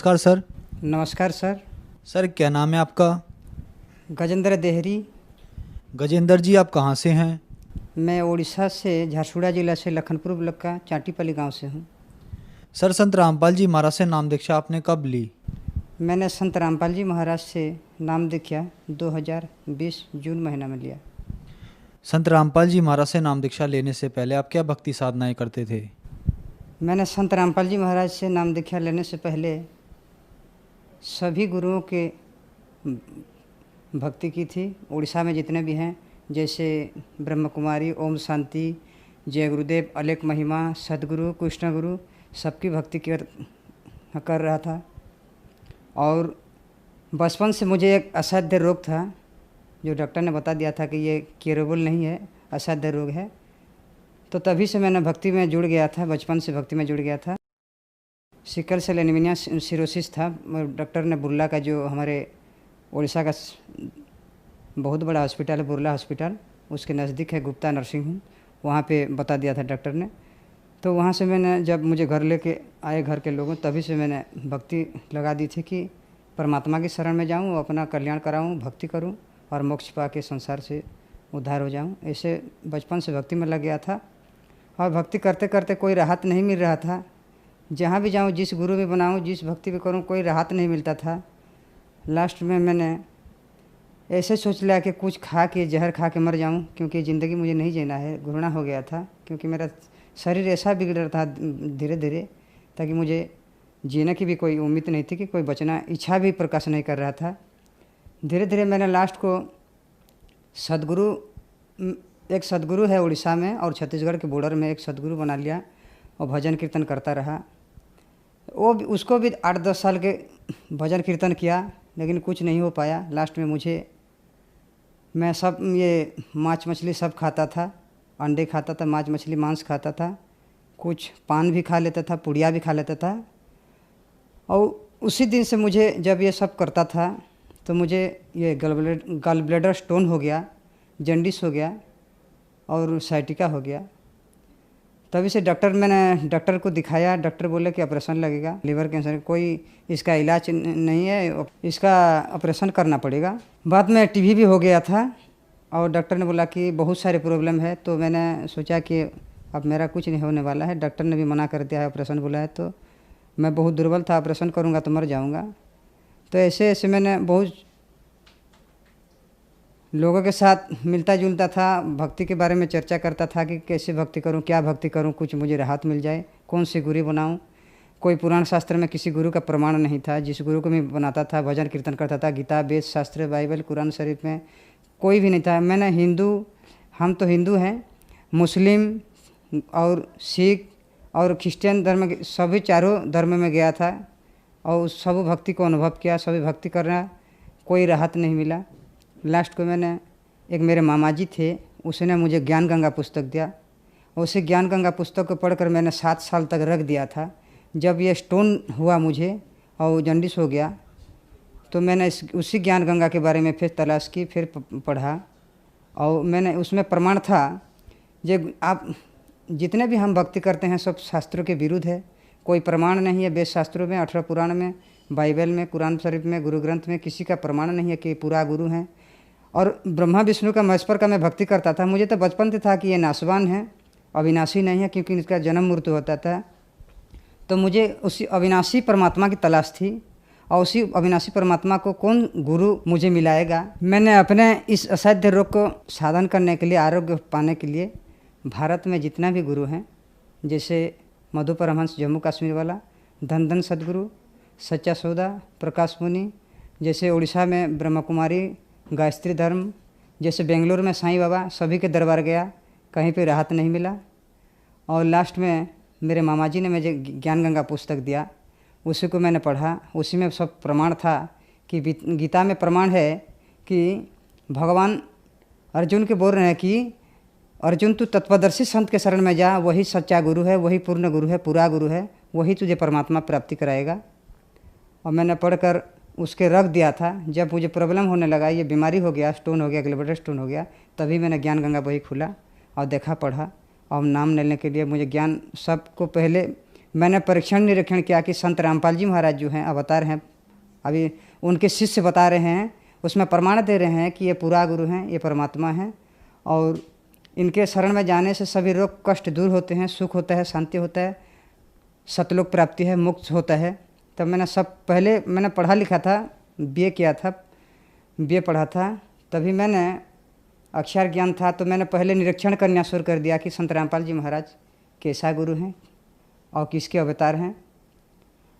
नमस्कार सर। नमस्कार sir. Sir क्या नाम है आपका? गजेंद्र देहरी। गजेंद्र जी, आप कहाँ से हैं? मैं उड़ीसा से झारसुगुड़ा जिला से लखनपुर ब्लॉक का चाटीपल्ली गांव से हूँ। सर, संत रामपाल जी महाराज से नाम दीक्षा आपने कब ली? मैंने संत रामपाल जी महाराज से नाम दीक्षा 2020 जून महीना में लिया। संत रामपाल जी महाराज से नाम दीक्षा लेने से पहले आप क्या भक्ति साधनाएं करते थे? मैंने संत रामपाल जी महाराज से नाम दीक्षा लेने से पहले सभी गुरुओं के भक्ति की थी। उड़ीसा में जितने भी हैं, जैसे ब्रह्म कुमारी, ओम शांति, जय गुरुदेव, अलेख महिमा, सदगुरु, कृष्ण गुरु, सबकी भक्ति कर रहा था। और बचपन से मुझे एक असाध्य रोग था, जो डॉक्टर ने बता दिया था कि ये क्यूरेबल नहीं है, असाध्य रोग है। तो तभी से मैंने भक्ति में जुड़ गया था, बचपन से भक्ति में जुड़ गया था। सिकल सेल एनीमिया सिरोसिस था। डॉक्टर ने बुर्ला का, जो हमारे उड़ीसा का बहुत बड़ा हॉस्पिटल है, बुर्ला हॉस्पिटल, उसके नज़दीक है गुप्ता नर्सिंग होम, वहाँ पे बता दिया था डॉक्टर ने। तो वहाँ से मैंने, जब मुझे घर लेके आए घर के लोगों, तभी से मैंने भक्ति लगा दी थी कि परमात्मा की शरण में जाऊँ, अपना कल्याण कराऊँ, भक्ति करूँ और मोक्ष पा के संसार से उद्धार हो जाऊँ। ऐसे बचपन से भक्ति में लग गया था। और भक्ति करते करते कोई राहत नहीं मिल रहा था। जहाँ भी जाऊँ, जिस गुरु भी बनाऊँ, जिस भक्ति भी करूँ, कोई राहत नहीं मिलता था। लास्ट में मैंने ऐसे सोच लिया कि कुछ खा के, जहर खा के मर जाऊँ, क्योंकि ज़िंदगी मुझे नहीं जीना है। घृणा हो गया था, क्योंकि मेरा शरीर ऐसा बिगड़ रहा था धीरे धीरे, ताकि मुझे जीने की भी कोई उम्मीद नहीं थी, कि कोई बचना इच्छा भी प्रकाश नहीं कर रहा था। धीरे धीरे मैंने लास्ट को सदगुरु, एक सदगुरु है उड़ीसा में और छत्तीसगढ़ के बॉर्डर में, एक सदगुरु बना लिया और भजन कीर्तन करता रहा। उसको भी 8-10 साल के भजन कीर्तन किया, लेकिन कुछ नहीं हो पाया। लास्ट में मैं सब ये मांस मछली सब खाता था, अंडे खाता था, मांस मछली मांस खाता था, कुछ पान भी खा लेता था, पुड़िया भी खा लेता था। और उसी दिन से मुझे, जब ये सब करता था, तो मुझे ये गल ब्लैडर स्टोन हो गया, जन्डिस हो गया और साइटिका हो गया। तभी से मैंने डॉक्टर को दिखाया। डॉक्टर बोले कि ऑपरेशन लगेगा, लीवर कैंसर, कोई इसका इलाज नहीं है, इसका ऑपरेशन करना पड़ेगा। बाद में टीबी भी हो गया था और डॉक्टर ने बोला कि बहुत सारे प्रॉब्लम है। तो मैंने सोचा कि अब मेरा कुछ नहीं होने वाला है, डॉक्टर ने भी मना कर दिया है, ऑपरेशन बोला है। तो मैं बहुत दुर्बल था, ऑपरेशन करूँगा तो मर जाऊँगा। तो ऐसे ऐसे मैंने बहुत लोगों के साथ मिलता जुलता था, भक्ति के बारे में चर्चा करता था कि कैसे भक्ति करूं, क्या भक्ति करूं, कुछ मुझे राहत मिल जाए, कौन सी गुरु बनाऊं। कोई पुराण शास्त्र में किसी गुरु का प्रमाण नहीं था। जिस गुरु को मैं बनाता था, भजन कीर्तन करता था, गीता, वेद शास्त्र, बाइबल, कुरान शरीफ में कोई भी नहीं था। हम तो हिंदू हैं, मुस्लिम और सिख और क्रिश्चियन धर्म के सभी चारों धर्म में गया था और सब भक्ति को अनुभव किया। सभी भक्ति करना, कोई राहत नहीं मिला। लास्ट को मैंने, एक मेरे मामा जी थे, उसने मुझे ज्ञान गंगा पुस्तक दिया। उसी ज्ञान गंगा पुस्तक को पढ़कर मैंने 7 साल तक रख दिया था। जब ये स्टोन हुआ मुझे और जन्डिस हो गया, तो मैंने उसी ज्ञान गंगा के बारे में फिर तलाश की, फिर पढ़ा और मैंने उसमें प्रमाण था, जो आप जितने भी हम भक्ति करते हैं सब शास्त्रों के विरुद्ध है। कोई प्रमाण नहीं है वेद शास्त्रों में, 18 पुराण में, बाइबल में, कुरान शरीफ में, गुरु ग्रंथ में किसी का प्रमाण नहीं है कि पूरा गुरु हैं। और ब्रह्मा विष्णु का, महेश्वर का मैं भक्ति करता था। मुझे तो बचपन से था कि ये नाशवान है, अविनाशी नहीं है, क्योंकि इसका जन्म मृत्यु होता था। तो मुझे उसी अविनाशी परमात्मा की तलाश थी और उसी अविनाशी परमात्मा को कौन गुरु मुझे मिलाएगा। मैंने अपने इस असाध्य रोग को साधन करने के लिए, आरोग्य पाने के लिए, भारत में जितना भी गुरु हैं, जैसे मधु परमहंस जम्मू कश्मीर वाला, धन धन सदगुरु, सच्चा सौदा, प्रकाश मुनि, जैसे उड़ीसा में ब्रह्म कुमारी, गायत्री धर्म, जैसे बेंगलुरु में साईं बाबा, सभी के दरबार गया, कहीं पे राहत नहीं मिला। और लास्ट में मेरे मामा जी ने मुझे ज्ञान गंगा पुस्तक दिया, उसी को मैंने पढ़ा। उसी में सब प्रमाण था कि गीता में प्रमाण है कि भगवान अर्जुन के बोल रहे हैं कि अर्जुन, तू तत्वदर्शी संत के शरण में जा, वही सच्चा गुरु है, वही पूर्ण गुरु है, पूरा गुरु है, वही तुझे परमात्मा प्राप्ति कराएगा। और मैंने पढ़कर उसके रख दिया था। जब मुझे प्रॉब्लम होने लगा, ये बीमारी हो गया, स्टोन हो गया, ग्लैंडर स्टोन हो गया, तभी मैंने ज्ञान गंगा बही खुला और देखा, पढ़ा और नाम लेने के लिए मुझे ज्ञान, सबको पहले मैंने परीक्षण निरीक्षण किया कि संत रामपाल जी महाराज जो हैं अवतार हैं, अभी उनके शिष्य बता रहे हैं, उसमें प्रमाण दे रहे हैं कि ये पूरा गुरु हैं, ये परमात्मा हैं और इनके शरण में जाने से सभी रोग कष्ट दूर होते हैं, सुख होता है, शांति होता है, सतलोक प्राप्ति है, मुक्त होता है। तब मैंने पहले मैंने पढ़ा लिखा था, बीए किया था, बीए पढ़ा था, तभी मैंने अक्षर ज्ञान था तो मैंने पहले निरीक्षण करना शुरू कर दिया कि संत रामपाल जी महाराज कैसा गुरु हैं और किसके अवतार हैं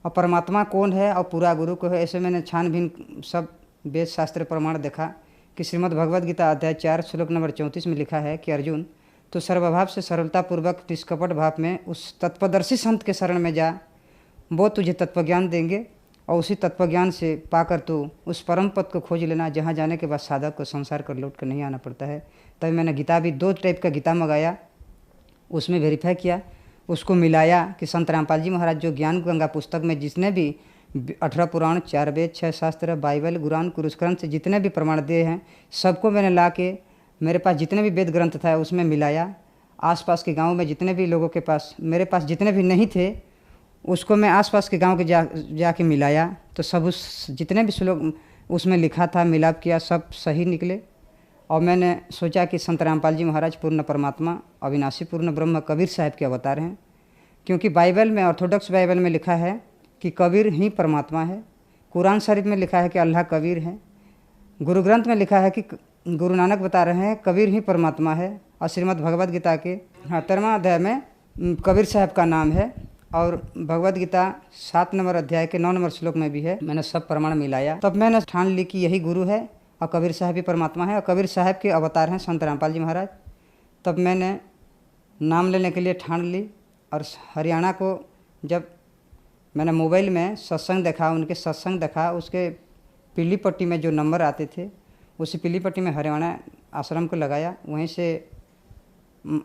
और परमात्मा कौन है और पूरा गुरु को है। ऐसे मैंने छानबीन सब वेद शास्त्र प्रमाण देखा कि श्रीमद् भगवद गीता अध्याय 4 श्लोक नंबर 34 में लिखा है कि अर्जुन तो सर्वभाव से सरलतापूर्वक निष्कपट भाव में उस तत्वदर्शी संत के शरण में जा, वो तुझे तत्वज्ञान देंगे और उसी तत्वज्ञान से पाकर तू उस परम पद को खोज लेना जहाँ जाने के बाद साधक को संसार कर लौट कर नहीं आना पड़ता है। तभी मैंने गीता भी 2 टाइप का गीता मंगाया, उसमें वेरीफाई किया, उसको मिलाया कि संत रामपाल जी महाराज जो ज्ञान गंगा पुस्तक में जितने भी 18 पुराण, 4 वेद, 6 शास्त्र, बाइबल, कुरान, कुरुष्करण से जितने भी प्रमाण दिए हैं सबको मैंने ला के मेरे पास जितने भी वेद ग्रंथ था उसमें मिलाया। आसपास के गांव में जितने भी लोगों के पास, मेरे पास जितने भी नहीं थे उसको मैं आसपास के गांव के जाके मिलाया तो सब उस जितने भी श्लोक उसमें लिखा था मिलाप किया, सब सही निकले। और मैंने सोचा कि संत रामपाल जी महाराज पूर्ण परमात्मा, अविनाशी पूर्ण ब्रह्म कबीर साहब के अवतार हैं, क्योंकि बाइबल में, ऑर्थोडॉक्स बाइबल में लिखा है कि कबीर ही परमात्मा है, कुरान शरीफ में लिखा है कि अल्लाह कबीर है, गुरु ग्रंथ में लिखा है कि गुरु नानक बता रहे हैं कबीर ही परमात्मा है, और श्रीमद् भगवद गीता के 73वां अध्याय में कबीर साहब का नाम है, और भगवद गीता 7 नंबर अध्याय के 9 नंबर श्लोक में भी है। मैंने सब प्रमाण मिलाया, तब मैंने ठान ली कि यही गुरु है और कबीर साहब भी परमात्मा है और कबीर साहब के अवतार हैं संत रामपाल जी महाराज। तब मैंने नाम लेने के लिए ठान ली। और हरियाणा को जब मैंने मोबाइल में सत्संग देखा, उनके सत्संग देखा, उसके पीली पट्टी में जो नंबर आते थे उसी पीली पट्टी में हरियाणा आश्रम को लगाया। वहीं से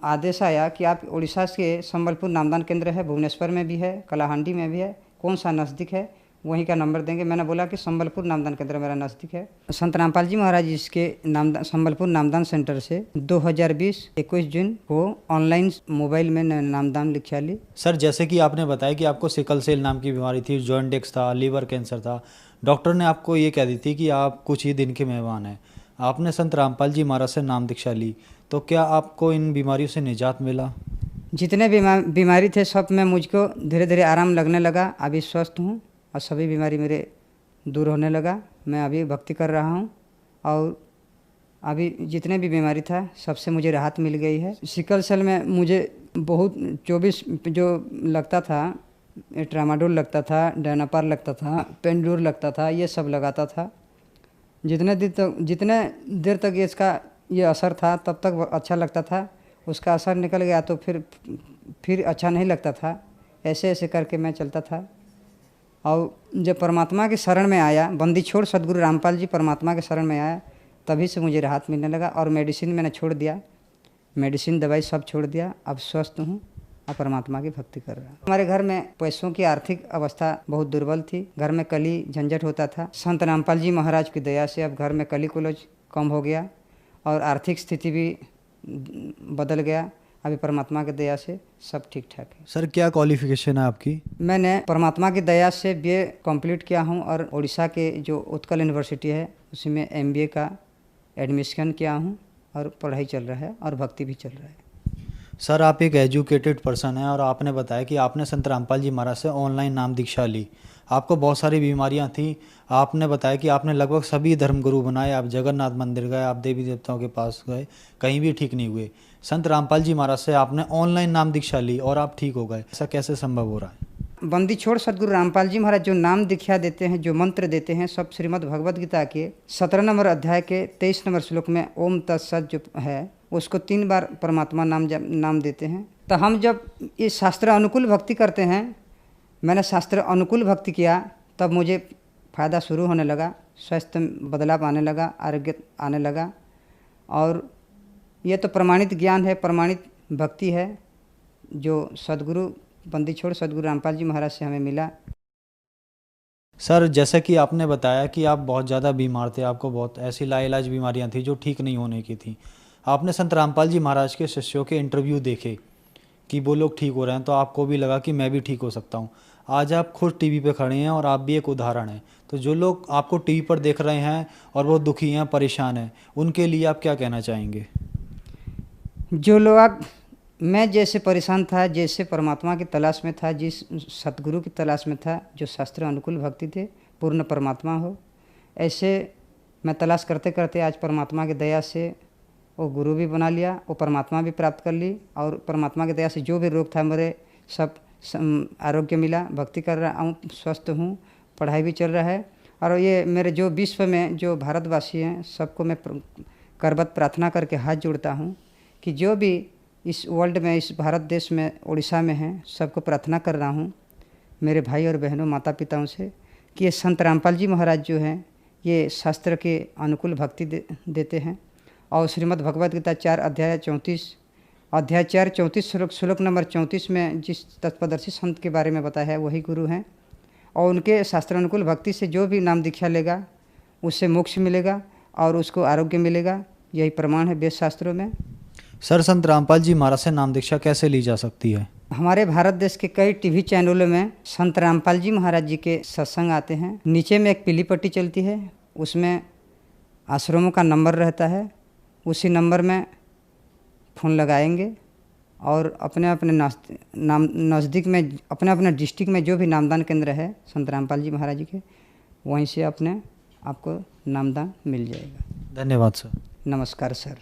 आदेश आया कि आप उड़ीसा के संबलपुर नामदान केंद्र है, भुवनेश्वर में भी है, कलाहांडी में भी है, कौन सा नज़दीक है वहीं का नंबर देंगे। मैंने बोला कि संबलपुर नामदान केंद्र मेरा नज़दीक है। संत रामपाल जी महाराज इसके संबलपुर नामदान सेंटर से 2020 21 जून को ऑनलाइन मोबाइल में नामदान लिखा ली। सर, जैसे कि आपने बताया कि आपको सिकल सेल नाम की बीमारी थी, जॉइंटिक्स था, लीवर कैंसर था, डॉक्टर ने आपको ये कह दी थी कि आप कुछ ही दिन के मेहमान हैं। आपने संत रामपाल जी महाराज से नाम दीक्षा ली, तो क्या आपको इन बीमारियों से निजात मिला? जितने बीमारी थे सब में मुझको धीरे धीरे आराम लगने लगा। अभी स्वस्थ हूँ और सभी बीमारी मेरे दूर होने लगा। मैं अभी भक्ति कर रहा हूँ और अभी जितने भी बीमारी था सबसे मुझे राहत मिल गई है। सिकल सेल में मुझे बहुत 24 जो लगता था, ट्रामाडोल लगता था, डायनापार लगता था, पेंडोर लगता था, ये सब लगाता था। जितने देर तक इसका ये असर था तब तक अच्छा लगता था। उसका असर निकल गया तो फिर अच्छा नहीं लगता था। ऐसे ऐसे करके मैं चलता था और जब परमात्मा के शरण में आया, बंदी छोड़ सदगुरु रामपाल जी परमात्मा के शरण में आया, तभी से मुझे राहत मिलने लगा। और मेडिसिन मैंने छोड़ दिया, मेडिसिन दवाई सब छोड़ दिया। अब स्वस्थ हूँ और परमात्मा की भक्ति कर रहा हूँ। हमारे घर में पैसों की आर्थिक अवस्था बहुत दुर्बल थी, घर में कली झंझट होता था। संत रामपाल जी महाराज की दया से अब घर में कली कुलज कम हो गया और आर्थिक स्थिति भी बदल गया। अभी परमात्मा की दया से सब ठीक ठाक है। सर, क्या क्वालिफिकेशन है आपकी? मैंने परमात्मा की दया से बीए कंप्लीट किया हूँ और उड़ीसा के जो उत्कल यूनिवर्सिटी है उसी में एमबीए का एडमिशन किया हूँ और पढ़ाई चल रहा है और भक्ति भी चल रहा है। सर, आप एक एजुकेटेड पर्सन हैं और आपने बताया कि आपने संत रामपाल जी महाराज से ऑनलाइन नाम दीक्षा ली। आपको बहुत सारी बीमारियां थी। आपने बताया कि आपने लगभग सभी धर्मगुरु बनाए, आप जगन्नाथ मंदिर गए, आप देवी देवताओं के पास गए, कहीं भी ठीक नहीं हुए। संत रामपाल जी महाराज से आपने ऑनलाइन नाम दीक्षा ली और आप ठीक हो गए। ऐसा कैसे संभव हो रहा है? बंदी छोड़ सदगुरु रामपाल जी महाराज जो नाम दीक्षा देते हैं, जो मंत्र देते हैं, सब श्रीमद् भगवद गीता के 17 नंबर अध्याय के 23 नंबर श्लोक में ओम तत्सत जो है उसको 3 बार परमात्मा नाम देते हैं। तो हम जब ये शास्त्र अनुकूल भक्ति करते हैं, मैंने शास्त्र अनुकूल भक्ति किया, तब मुझे फ़ायदा शुरू होने लगा, स्वास्थ्य में बदलाव आने लगा, आरोग्य आने लगा। और ये तो प्रमाणित ज्ञान है, प्रमाणित भक्ति है जो सदगुरु बंदी छोड़ सदगुरु रामपाल जी महाराज से हमें मिला। सर, जैसा कि आपने बताया कि आप बहुत ज़्यादा बीमार थे, आपको बहुत ऐसी लाइलाज बीमारियां थी जो ठीक नहीं होने की थी। आपने संत रामपाल जी महाराज के शिष्यों के इंटरव्यू देखे कि वो लोग ठीक हो रहे हैं, तो आपको भी लगा कि मैं भी ठीक हो सकता हूँ। आज आप खुद टीवी पे खड़े हैं और आप भी एक उदाहरण हैं। तो जो लोग आपको टीवी पर देख रहे हैं और वो दुखी हैं, परेशान हैं, उनके लिए आप क्या कहना चाहेंगे? जो लोग मैं जैसे परेशान था, जैसे परमात्मा की तलाश में था, जिस सतगुरु की तलाश में था, जो शास्त्र अनुकूल भक्ति थे, पूर्ण परमात्मा हो, ऐसे मैं तलाश करते करते आज परमात्मा की दया से वो गुरु भी बना लिया, वो परमात्मा भी प्राप्त कर ली, और परमात्मा की दया से जो भी रोग था मेरे सब आरोग्य मिला। भक्ति कर रहा हूँ, स्वस्थ हूँ, पढ़ाई भी चल रहा है। और ये मेरे जो विश्व में जो भारतवासी हैं सबको मैं करबद्ध प्रार्थना करके हाथ जोड़ता हूँ कि जो भी इस वर्ल्ड में, इस भारत देश में, उड़ीसा में हैं, सबको प्रार्थना कर रहा हूँ मेरे भाई और बहनों, माता पिताओं से कि ये संत रामपाल जी महाराज जो हैं ये शास्त्र के अनुकूल भक्ति देते हैं। और श्रीमद् भगवद गीता 4 अध्याय 34 श्लोक नंबर 34 में जिस तत्पदर्शी संत के बारे में बताया है वही गुरु हैं। और उनके शास्त्रानुकूल भक्ति से जो भी नाम दीक्षा लेगा उससे मोक्ष मिलेगा और उसको आरोग्य मिलेगा, यही प्रमाण है वेद शास्त्रों में। सर, संत रामपाल जी महाराज से नाम दीक्षा कैसे ली जा सकती है? हमारे भारत देश के कई टीवी चैनलों में संत रामपाल जी महाराज जी के सत्संग आते हैं। नीचे में एक पीली पट्टी चलती है, उसमें आश्रमों का नंबर रहता है, उसी नंबर में फ़ोन लगाएंगे और अपने अपने नज़दीक में, अपने अपने डिस्ट्रिक्ट में जो भी नामदान केंद्र है संत रामपाल जी महाराज जी के, वहीं से आपको नामदान मिल जाएगा। धन्यवाद सर। नमस्कार सर।